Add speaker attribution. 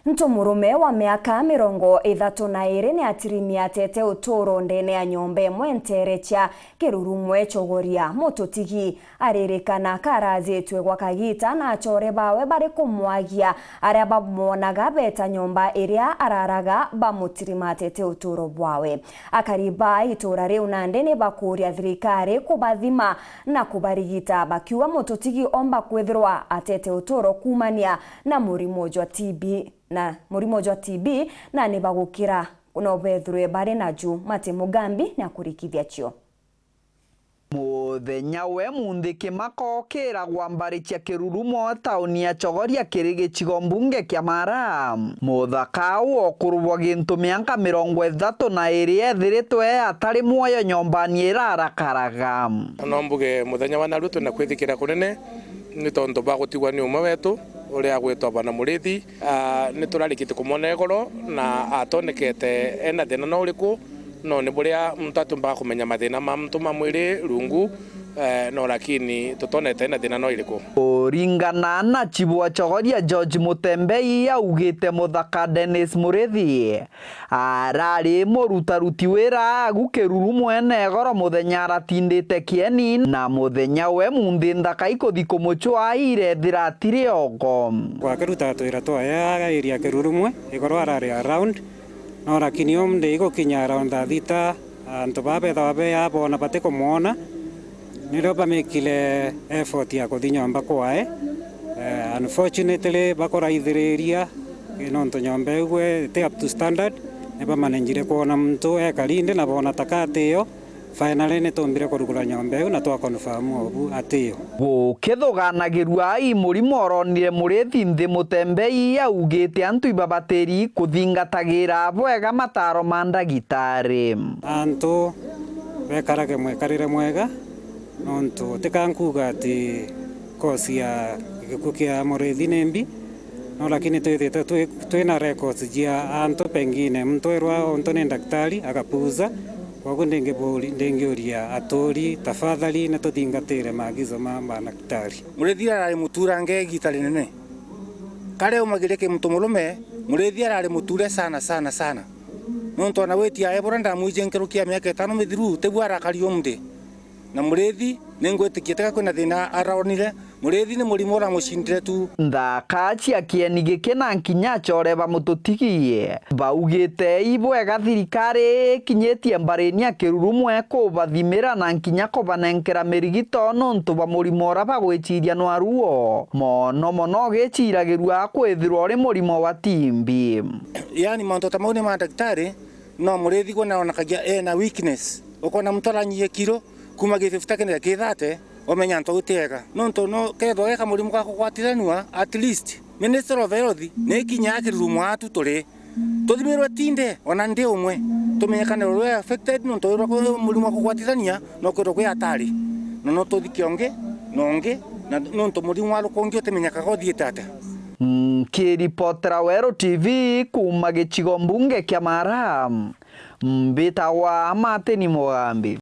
Speaker 1: Ntumurume wa miaka 32 ni atirimia atete uturo ndene ya nyomba imwe Nterecha Kirurumwe Chogoria mututigi aririkana karazitwe gwa kagita na achore bawe bari kumwagia aria bamuonaga beta nyomba iria araraga bamutirima atete uturo bwawe akariba itura riu nande ni bakuria thirikari kubathima na kubarigita bakiwa mututigi omba kwithirwa atete uturo kumania na murimo jwa TB na ni bagukira no bethurwe bari na ju Mate Mugambi na kurikithia cio
Speaker 2: muthenya we mundiki makokira gwambarikia Kirurumo tauni ya Chogoria kiri gicigo mbunge kia Mara muthaka okurubwa gintu miaka 32 ethiritwe atari muoyo nyombani irarakaraga
Speaker 3: no mbuge muthenya wa naruto na kwithikira kunene ni tondu bagutigwa ni umwe wetu uria gwitwa bana murithi ni turarikite kumona goro na atonekete ena thina no uriku no ni buria mtatu mba kumenya mathina ma mtu mamwiri rungu no lakini tutonete ena thina no iriku
Speaker 2: ringana na chibu wa Chogoria George Mutembei augite muthaka Dennis Murithi arari murutaruti wira gukirurumo ene goro muthenya aratindite kieni na muthenya we mundi ndaka ikuthi kumuchwa irethira atire ogo
Speaker 4: kwa kiruta twira twaya area Kirurumwe igoro arari around no lakini omde igukinya around thita antu babe abona batiko muona niro bamekile effort ya kuthi nyomba kwae unfortunately bakora ithiriria nonto nyomba igwe te up to standard ne bamanenjire kuona mtu ekalinde na bona takateo finally ne tombire kurugura nyomba na twa confirm obu ateo
Speaker 2: gukithuganagiru ai murimo oronire Murithi Nthi Mutembei augite antu ibabateri kuthingatagira bwega mataro ma ndagitari
Speaker 4: antu bekarage mwekarire mwega nonto tekankuga ati kosi ya gikukia Murithi nembi no lakini twina records jia anto pengine mtu erwa onto ne daktari akapuza kwa ndengeuria atori tafadhali na tuthingatire maagizo ma daktari
Speaker 5: Murithi arari muturange gitari nene kare umagireke mtu murume Murithi arari muture sana nonto na wetia ebora ndamwije nkerukia miaka 5 mithiru tegwara kario mde na Murithi ningwetikieteka kwina thina araonire Murithi ni murimo ra mucindire tu
Speaker 2: ndaka cia kieni gikena nkinya chore bamututigie baugite ibwega thirikari kinyetie mbarinia Kirurumwe kubathimira na nkinya kubanenkera mirigito nontu bamurimo ra bagwichiria no aruo mono giciragirwa kwithirwa uri murimo wa TB
Speaker 5: yani manto tamone ma daktari no Murithi gona onakagia na weakness ukona mtoranyie kilo kuma gififta kene kithate omenya nto gutega nonto no ketho eka murimu kwa kugwatiranwa at least Minister of Health ne kinya Kirurumo atu turi tuthimirwe tinde ona ndi umwe tumenyekane rwe affected nonto iro murimu kugwatirania no kwiro kwi atari no tuthikionge nonge na nonto murimu wa rukongi utemenyaka gothiete ate
Speaker 2: kiripotera Wero TV kuma gicigo mbunge kia Mara mbita wa Mate Mugambi.